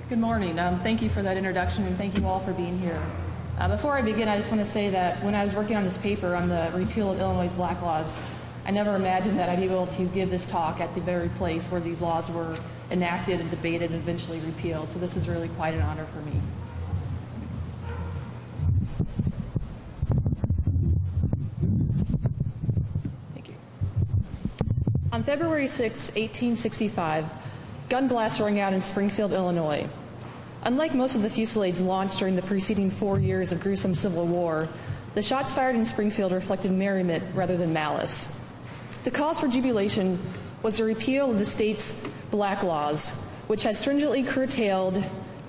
Good morning. Thank you for that introduction, and thank you all for being here. Before I begin, I just want to say that when I was working on this paper on the repeal of Illinois' black laws, I never imagined that I'd be able to give this talk at the very place where these laws were enacted and debated and eventually repealed. So this is really quite an honor for me. Thank you. On February 6, 1865, gun blasts rang out in Springfield, Illinois. Unlike most of the fusillades launched during the preceding 4 years of gruesome Civil War, the shots fired in Springfield reflected merriment rather than malice. The cause for jubilation was the repeal of the state's black laws, which had stringently curtailed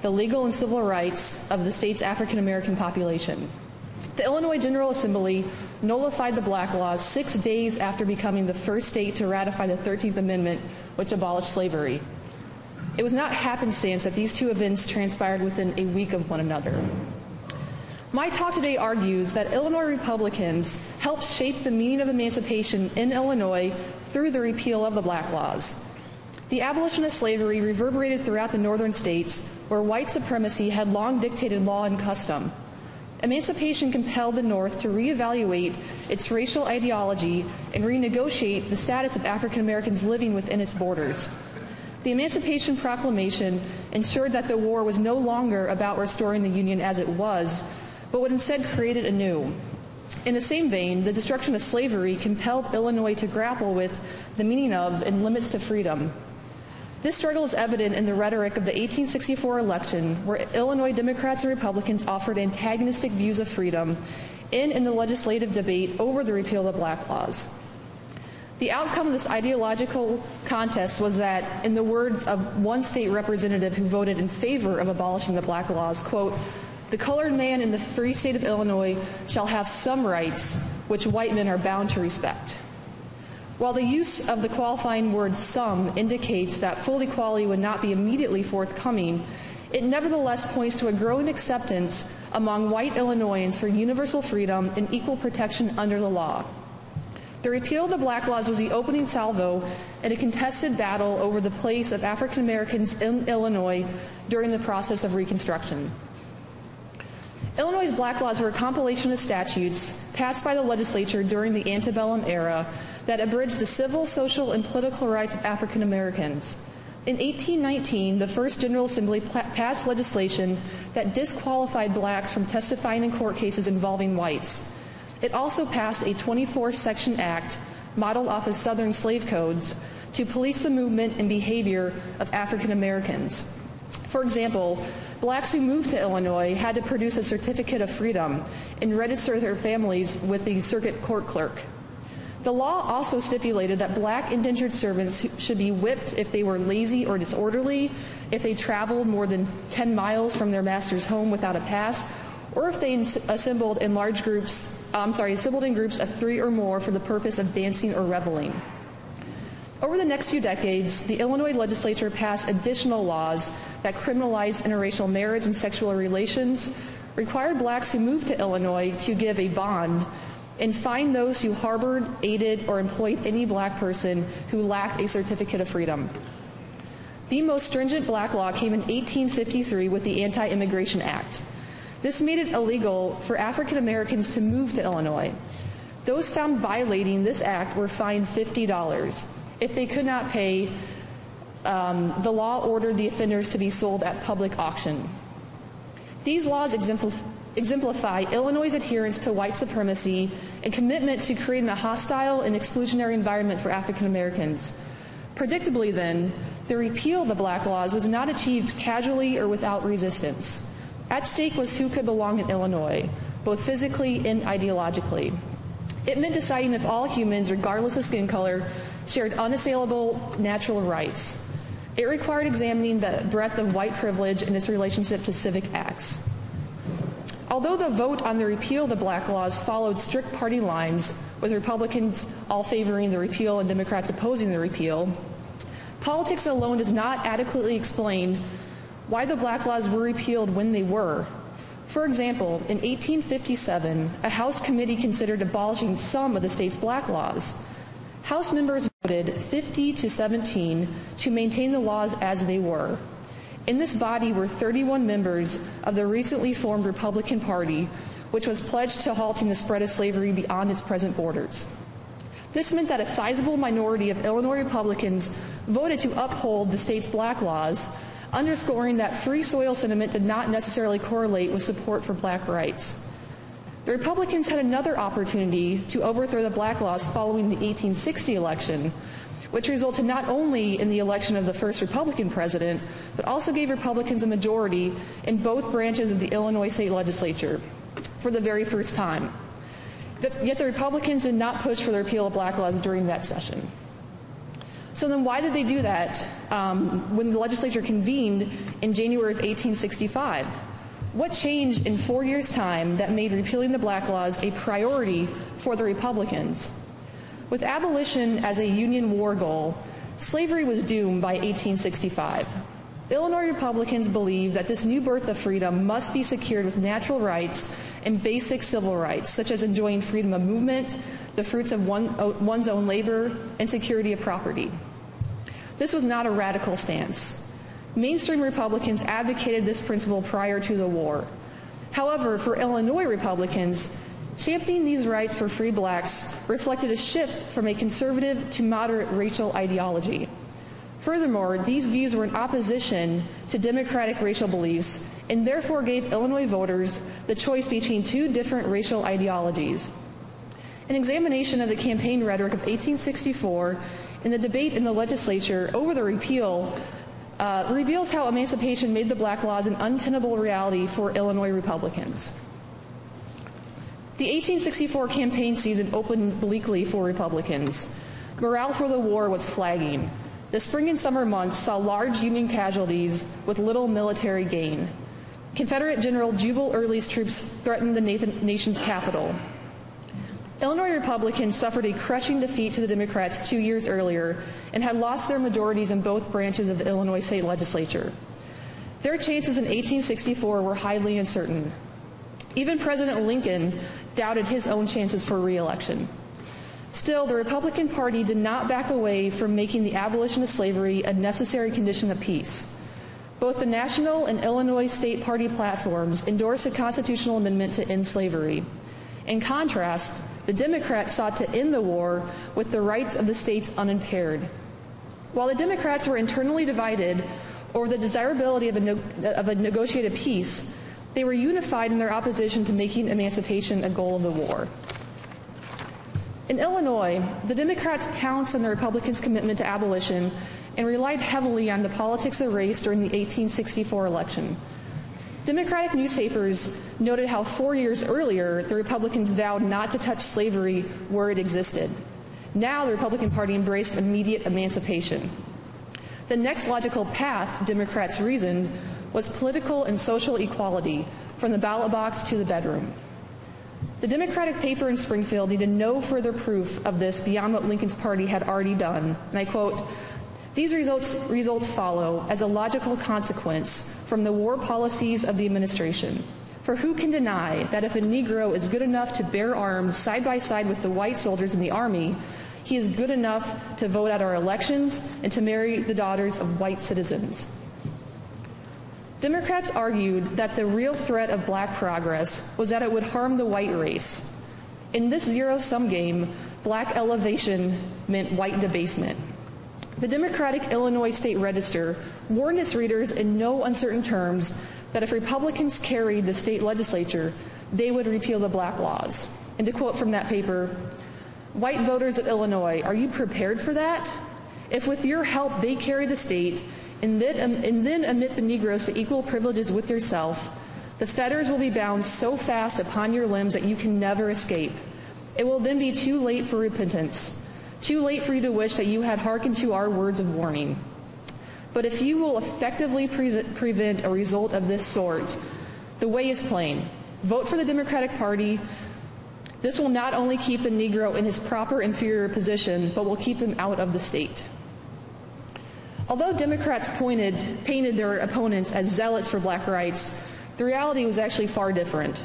the legal and civil rights of the state's African American population. The Illinois General Assembly nullified the black laws 6 days after becoming the first state to ratify the 13th Amendment, which abolished slavery. It was not happenstance that these two events transpired within a week of one another. My talk today argues that Illinois Republicans helped shape the meaning of emancipation in Illinois through the repeal of the black laws. The abolition of slavery reverberated throughout the northern states where white supremacy had long dictated law and custom. Emancipation compelled the North to reevaluate its racial ideology and renegotiate the status of African Americans living within its borders. The Emancipation Proclamation ensured that the war was no longer about restoring the Union as it was, but would instead create it anew. In the same vein, the destruction of slavery compelled Illinois to grapple with the meaning of and limits to freedom. This struggle is evident in the rhetoric of the 1864 election, where Illinois Democrats and Republicans offered antagonistic views of freedom in the legislative debate over the repeal of the black laws. The outcome of this ideological contest was that, in the words of one state representative who voted in favor of abolishing the black laws, quote, "The colored man in the free state of Illinois shall have some rights which white men are bound to respect." While the use of the qualifying word some indicates that full equality would not be immediately forthcoming, it nevertheless points to a growing acceptance among white Illinoisans for universal freedom and equal protection under the law. The repeal of the black laws was the opening salvo in a contested battle over the place of African Americans in Illinois during the process of Reconstruction. Illinois' black laws were a compilation of statutes passed by the legislature during the antebellum era that abridged the civil, social, and political rights of African Americans. In 1819, the First General Assembly passed legislation that disqualified blacks from testifying in court cases involving whites. It also passed a 24-section act modeled off of Southern slave codes to police the movement and behavior of African Americans. For example, blacks who moved to Illinois had to produce a certificate of freedom and register their families with the circuit court clerk. The law also stipulated that black indentured servants should be whipped if they were lazy or disorderly, if they traveled more than 10 miles from their master's home without a pass, or if they assembled in groups of 3 or more for the purpose of dancing or reveling. Over the next few decades, the Illinois legislature passed additional laws that criminalized interracial marriage and sexual relations, required blacks who moved to Illinois to give a bond, and fined those who harbored, aided, or employed any black person who lacked a certificate of freedom. The most stringent black law came in 1853 with the Anti-Immigration Act. This made it illegal for African Americans to move to Illinois. Those found violating this act were fined $50. If they could not pay, the law ordered the offenders to be sold at public auction. These laws exemplify Illinois' adherence to white supremacy and commitment to creating a hostile and exclusionary environment for African Americans. Predictably then, the repeal of the black laws was not achieved casually or without resistance. At stake was who could belong in Illinois, both physically and ideologically. It meant deciding if all humans, regardless of skin color, shared unassailable natural rights. It required examining the breadth of white privilege and its relationship to civic acts. Although the vote on the repeal of the black laws followed strict party lines, with Republicans all favoring the repeal and Democrats opposing the repeal, politics alone does not adequately explain why the black laws were repealed when they were. For example, in 1857, a House committee considered abolishing some of the state's black laws. House members voted 50 to 17 to maintain the laws as they were. In this body were 31 members of the recently formed Republican Party, which was pledged to halting the spread of slavery beyond its present borders. This meant that a sizable minority of Illinois Republicans voted to uphold the state's black laws, underscoring that free soil sentiment did not necessarily correlate with support for black rights. The Republicans had another opportunity to overthrow the black laws following the 1860 election, which resulted not only in the election of the first Republican president, but also gave Republicans a majority in both branches of the Illinois state legislature for the very first time. Yet the Republicans did not push for the repeal of black laws during that session. So then why did they do that when the legislature convened in January of 1865? What changed in 4 years' time that made repealing the black laws a priority for the Republicans? With abolition as a Union war goal, slavery was doomed by 1865. Illinois Republicans believed that this new birth of freedom must be secured with natural rights and basic civil rights, such as enjoying freedom of movement, the fruits of one's own labor, and security of property. This was not a radical stance. Mainstream Republicans advocated this principle prior to the war. However, for Illinois Republicans, championing these rights for free blacks reflected a shift from a conservative to moderate racial ideology. Furthermore, these views were in opposition to democratic racial beliefs and therefore gave Illinois voters the choice between two different racial ideologies. An examination of the campaign rhetoric of 1864 and the debate in the legislature over the repeal reveals how emancipation made the black laws an untenable reality for Illinois Republicans. The 1864 campaign season opened bleakly for Republicans. Morale for the war was flagging. The spring and summer months saw large Union casualties with little military gain. Confederate General Jubal Early's troops threatened the nation's capital. Illinois Republicans suffered a crushing defeat to the Democrats 2 years earlier and had lost their majorities in both branches of the Illinois state legislature. Their chances in 1864 were highly uncertain. Even President Lincoln doubted his own chances for re-election. Still, the Republican Party did not back away from making the abolition of slavery a necessary condition of peace. Both the national and Illinois state party platforms endorsed a constitutional amendment to end slavery. In contrast, the Democrats sought to end the war with the rights of the states unimpaired. While the Democrats were internally divided over the desirability of a negotiated peace, they were unified in their opposition to making emancipation a goal of the war. In Illinois, the Democrats pounced on the Republicans' commitment to abolition and relied heavily on the politics of race during the 1864 election. Democratic newspapers noted how 4 years earlier the Republicans vowed not to touch slavery where it existed. Now the Republican Party embraced immediate emancipation. The next logical path, Democrats reasoned, was political and social equality, from the ballot box to the bedroom. The Democratic paper in Springfield needed no further proof of this beyond what Lincoln's party had already done. And I quote, "These results follow as a logical consequence from the war policies of the administration. For who can deny that if a Negro is good enough to bear arms side by side with the white soldiers in the army, he is good enough to vote at our elections and to marry the daughters of white citizens?" Democrats argued that the real threat of black progress was that it would harm the white race. In this zero-sum game, black elevation meant white debasement. The Democratic Illinois State Register warned its readers in no uncertain terms that if Republicans carried the state legislature, they would repeal the black laws. And to quote from that paper, "White voters of Illinois, are you prepared for that? If with your help they carry the state, and then admit the Negroes to equal privileges with yourself, the fetters will be bound so fast upon your limbs that you can never escape. It will then be too late for repentance, too late for you to wish that you had hearkened to our words of warning. But if you will effectively prevent a result of this sort, the way is plain. Vote for the Democratic Party. This will not only keep the Negro in his proper inferior position, but will keep them out of the state." Although Democrats painted their opponents as zealots for black rights, the reality was actually far different.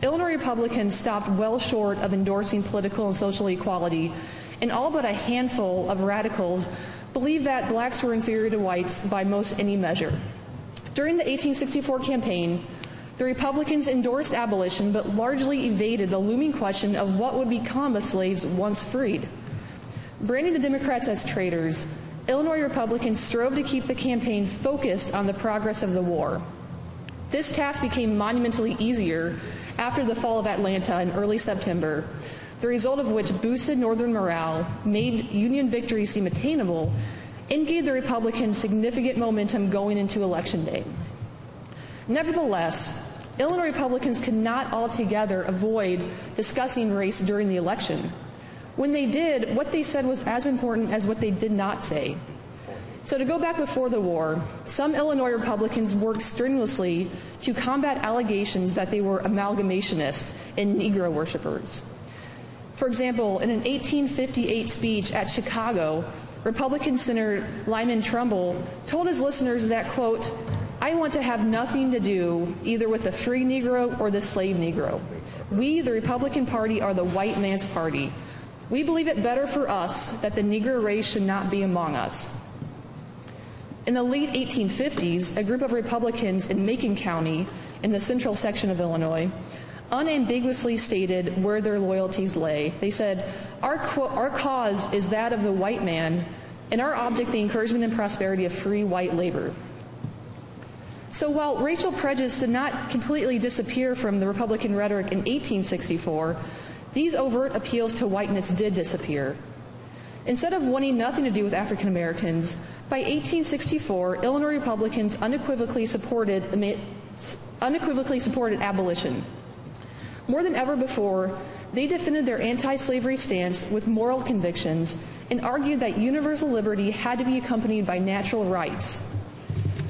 Illinois Republicans stopped well short of endorsing political and social equality, and all but a handful of radicals believed that blacks were inferior to whites by most any measure. During the 1864 campaign, the Republicans endorsed abolition but largely evaded the looming question of what would become of slaves once freed. Branding the Democrats as traitors, Illinois Republicans strove to keep the campaign focused on the progress of the war. This task became monumentally easier after the fall of Atlanta in early September, the result of which boosted Northern morale, made Union victory seem attainable, and gave the Republicans significant momentum going into Election Day. Nevertheless, Illinois Republicans could not altogether avoid discussing race during the election. When they did, what they said was as important as what they did not say. So to go back before the war, some Illinois Republicans worked strenuously to combat allegations that they were amalgamationists and Negro worshipers. For example, in an 1858 speech at Chicago, Republican Senator Lyman Trumbull told his listeners that, quote, "I want to have nothing to do either with the free Negro or the slave Negro. We, the Republican Party, are the white man's party. We believe it better for us that the Negro race should not be among us." In the late 1850s, a group of Republicans in Macon County, in the central section of Illinois, unambiguously stated where their loyalties lay. They said, our cause is that of the white man, and our object the encouragement and prosperity of free white labor. So while racial prejudice did not completely disappear from the Republican rhetoric in 1864, these overt appeals to whiteness did disappear. Instead of wanting nothing to do with African Americans, by 1864, Illinois Republicans unequivocally supported abolition. More than ever before, they defended their anti-slavery stance with moral convictions and argued that universal liberty had to be accompanied by natural rights.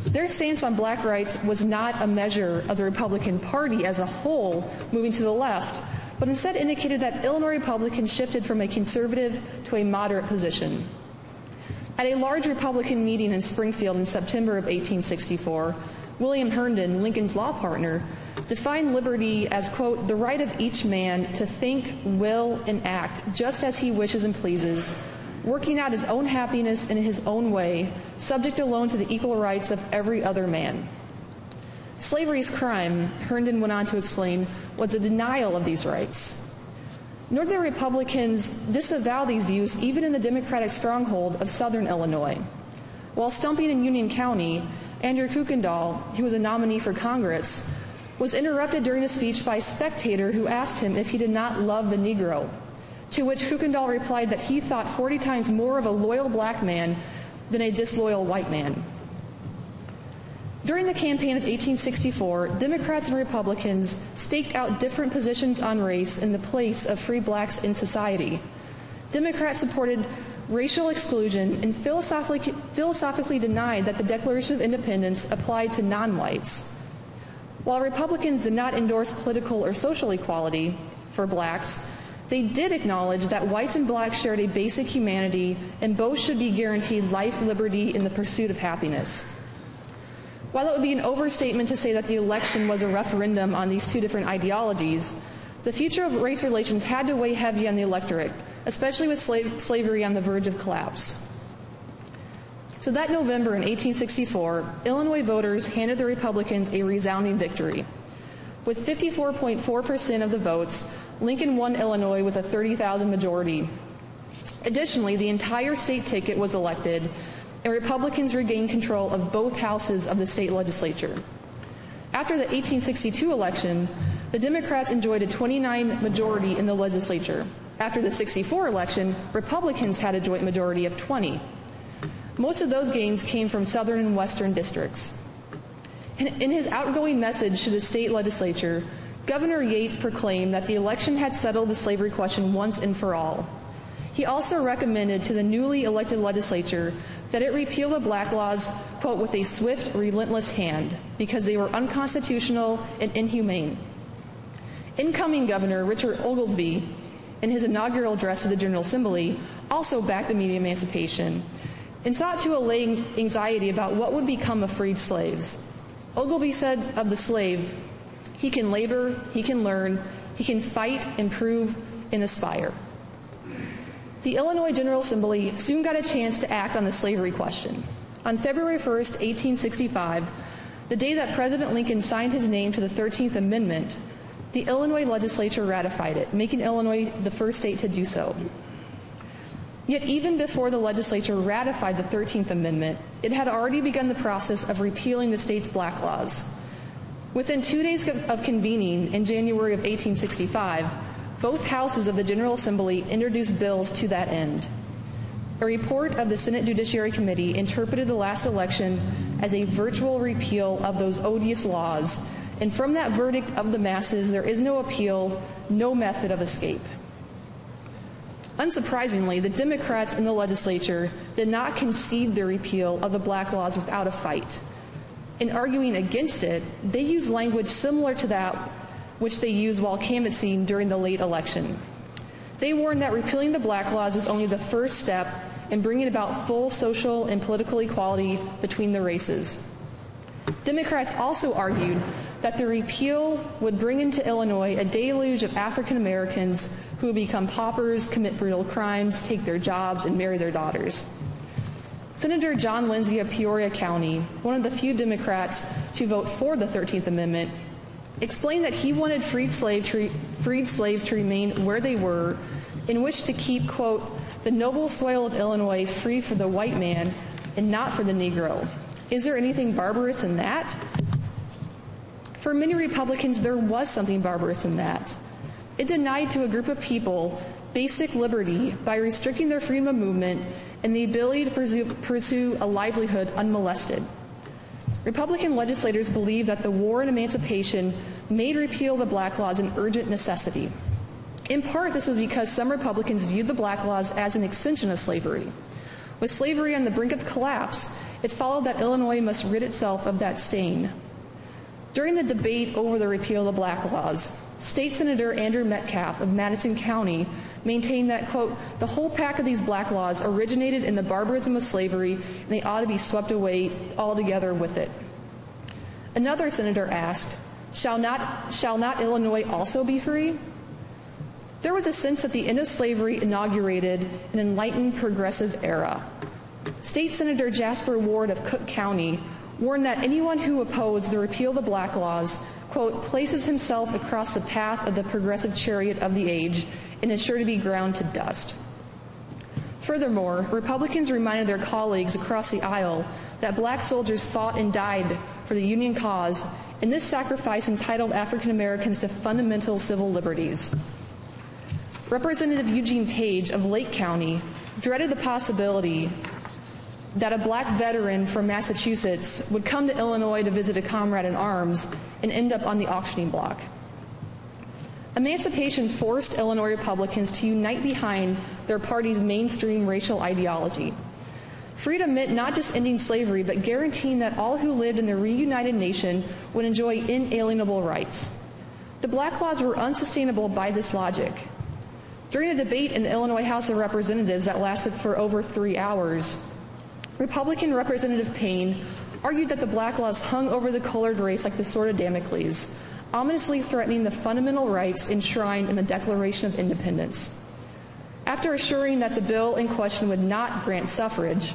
Their stance on black rights was not a measure of the Republican Party as a whole moving to the left, but instead indicated that Illinois Republicans shifted from a conservative to a moderate position. At a large Republican meeting in Springfield in September of 1864, William Herndon, Lincoln's law partner, defined liberty as, quote, "the right of each man to think, will, and act just as he wishes and pleases, working out his own happiness in his own way, subject alone to the equal rights of every other man." Slavery's crime, Herndon went on to explain, was a denial of these rights. Northern Republicans disavow these views even in the Democratic stronghold of Southern Illinois. While stumping in Union County, Andrew Kuykendall, who was a nominee for Congress, was interrupted during a speech by a spectator who asked him if he did not love the Negro, to which Kuykendall replied that he thought 40 times more of a loyal black man than a disloyal white man. During the campaign of 1864, Democrats and Republicans staked out different positions on race in the place of free blacks in society. Democrats supported racial exclusion and philosophically denied that the Declaration of Independence applied to non-whites. While Republicans did not endorse political or social equality for blacks, they did acknowledge that whites and blacks shared a basic humanity and both should be guaranteed life, liberty, and the pursuit of happiness. While it would be an overstatement to say that the election was a referendum on these two different ideologies, the future of race relations had to weigh heavy on the electorate, especially with slavery on the verge of collapse. So that November in 1864, Illinois voters handed the Republicans a resounding victory. With 54.4% of the votes, Lincoln won Illinois with a 30,000 majority. Additionally, the entire state ticket was elected, and Republicans regained control of both houses of the state legislature. After the 1862 election, the Democrats enjoyed a 29 majority in the legislature. After the 64 election, Republicans had a joint majority of 20. Most of those gains came from southern and western districts. In his outgoing message to the state legislature, Governor Yates proclaimed that the election had settled the slavery question once and for all. He also recommended to the newly elected legislature that it repeal the black laws, quote, "with a swift, relentless hand," because they were unconstitutional and inhumane. Incoming Governor Richard Oglesby, in his inaugural address to the General Assembly, also backed immediate emancipation and sought to allay anxiety about what would become of freed slaves. Oglesby said of the slave, "He can labor, he can learn, he can fight, improve, and aspire." The Illinois General Assembly soon got a chance to act on the slavery question. On February 1st, 1865, the day that President Lincoln signed his name to the 13th Amendment, the Illinois legislature ratified it, making Illinois the first state to do so. Yet even before the legislature ratified the 13th Amendment, it had already begun the process of repealing the state's black laws. Within 2 days of convening in January of 1865, both houses of the General Assembly introduced bills to that end. A report of the Senate Judiciary Committee interpreted the last election as a virtual repeal of those odious laws, and from that verdict of the masses, there is no appeal, no method of escape. Unsurprisingly, the Democrats in the legislature did not concede the repeal of the black laws without a fight. In arguing against it, they used language similar to that which they used while canvassing during the late election. They warned that repealing the black laws was only the first step in bringing about full social and political equality between the races. Democrats also argued that the repeal would bring into Illinois a deluge of African Americans who would become paupers, commit brutal crimes, take their jobs, and marry their daughters. Senator John Lindsay of Peoria County, one of the few Democrats to vote for the 13th Amendment, explained that he wanted freed slaves to remain where they were and wished to keep, quote, the noble soil of Illinois free for the white man and not for the Negro. Is there anything barbarous in that? For many Republicans, there was something barbarous in that. It denied to a group of people basic liberty by restricting their freedom of movement and the ability to pursue a livelihood unmolested. Republican legislators believed that the war and emancipation made repeal the black laws an urgent necessity. In part, this was because some Republicans viewed the black laws as an extension of slavery. With slavery on the brink of collapse, it followed that Illinois must rid itself of that stain. During the debate over the repeal of the black laws, State Senator Andrew Metcalf of Madison County maintained that, quote, the whole pack of these black laws originated in the barbarism of slavery and they ought to be swept away altogether with it. Another senator asked, shall not Illinois also be free? There was a sense that the end of slavery inaugurated an enlightened progressive era. State Senator Jasper Ward of Cook County warned that anyone who opposed the repeal of the black laws, quote, places himself across the path of the progressive chariot of the age and is sure to be ground to dust. Furthermore, Republicans reminded their colleagues across the aisle that black soldiers fought and died for the Union cause, and this sacrifice entitled African Americans to fundamental civil liberties. Representative Eugene Page of Lake County dreaded the possibility that a black veteran from Massachusetts would come to Illinois to visit a comrade in arms and end up on the auctioning block. Emancipation forced Illinois Republicans to unite behind their party's mainstream racial ideology. Freedom meant not just ending slavery, but guaranteeing that all who lived in the reunited nation would enjoy inalienable rights. The black laws were unsustainable by this logic. During a debate in the Illinois House of Representatives that lasted for over 3 hours, Republican Representative Payne argued that the black laws hung over the colored race like the sword of Damocles, ominously threatening the fundamental rights enshrined in the Declaration of Independence. After assuring that the bill in question would not grant suffrage,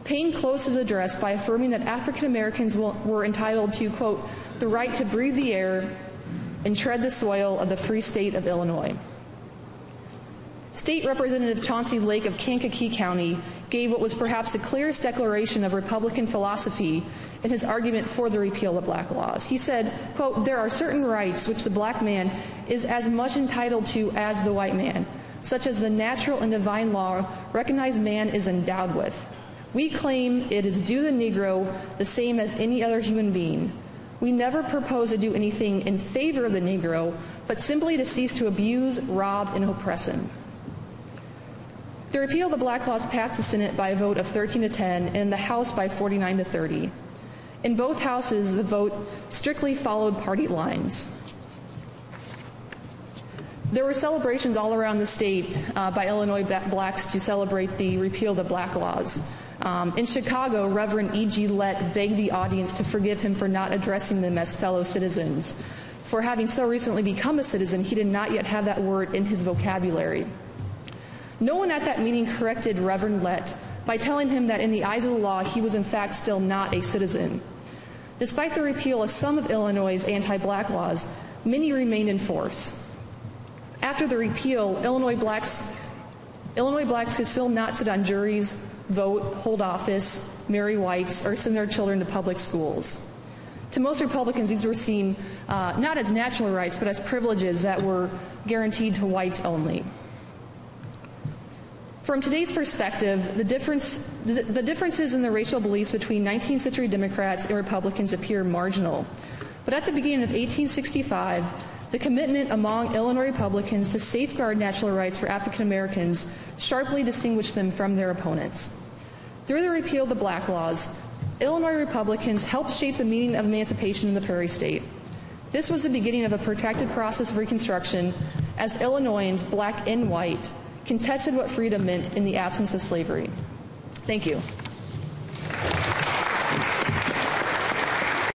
Payne closed his address by affirming that African Americans were entitled to, quote, the right to breathe the air and tread the soil of the free state of Illinois. State Representative Chauncey Lake of Kankakee County gave what was perhaps the clearest declaration of Republican philosophy in his argument for the repeal of black laws. He said, quote, there are certain rights which the black man is as much entitled to as the white man, such as the natural and divine law recognized man is endowed with. We claim it is due the Negro the same as any other human being. We never propose to do anything in favor of the Negro, but simply to cease to abuse, rob, and oppress him. The repeal of the black laws passed the Senate by a vote of 13-10 and the House by 49-30. In both houses, the vote strictly followed party lines. There were celebrations all around the state by Illinois blacks to celebrate the repeal of the black laws. In Chicago, Reverend E.G. Lett begged the audience to forgive him for not addressing them as fellow citizens. For having so recently become a citizen, he did not yet have that word in his vocabulary. No one at that meeting corrected Reverend Lett by telling him that in the eyes of the law, he was in fact still not a citizen. Despite the repeal of some of Illinois' anti-black laws, many remained in force. After the repeal, Illinois blacks could still not sit on juries, vote, hold office, marry whites, or send their children to public schools. To most Republicans, these were seen not as natural rights, but as privileges that were guaranteed to whites only. From today's perspective, the differences in the racial beliefs between 19th century Democrats and Republicans appear marginal. But at the beginning of 1865, the commitment among Illinois Republicans to safeguard natural rights for African Americans sharply distinguished them from their opponents. Through the repeal of the Black Laws, Illinois Republicans helped shape the meaning of emancipation in the Prairie State. This was the beginning of a protracted process of Reconstruction as Illinoisans, black and white, contested what freedom meant in the absence of slavery. Thank you.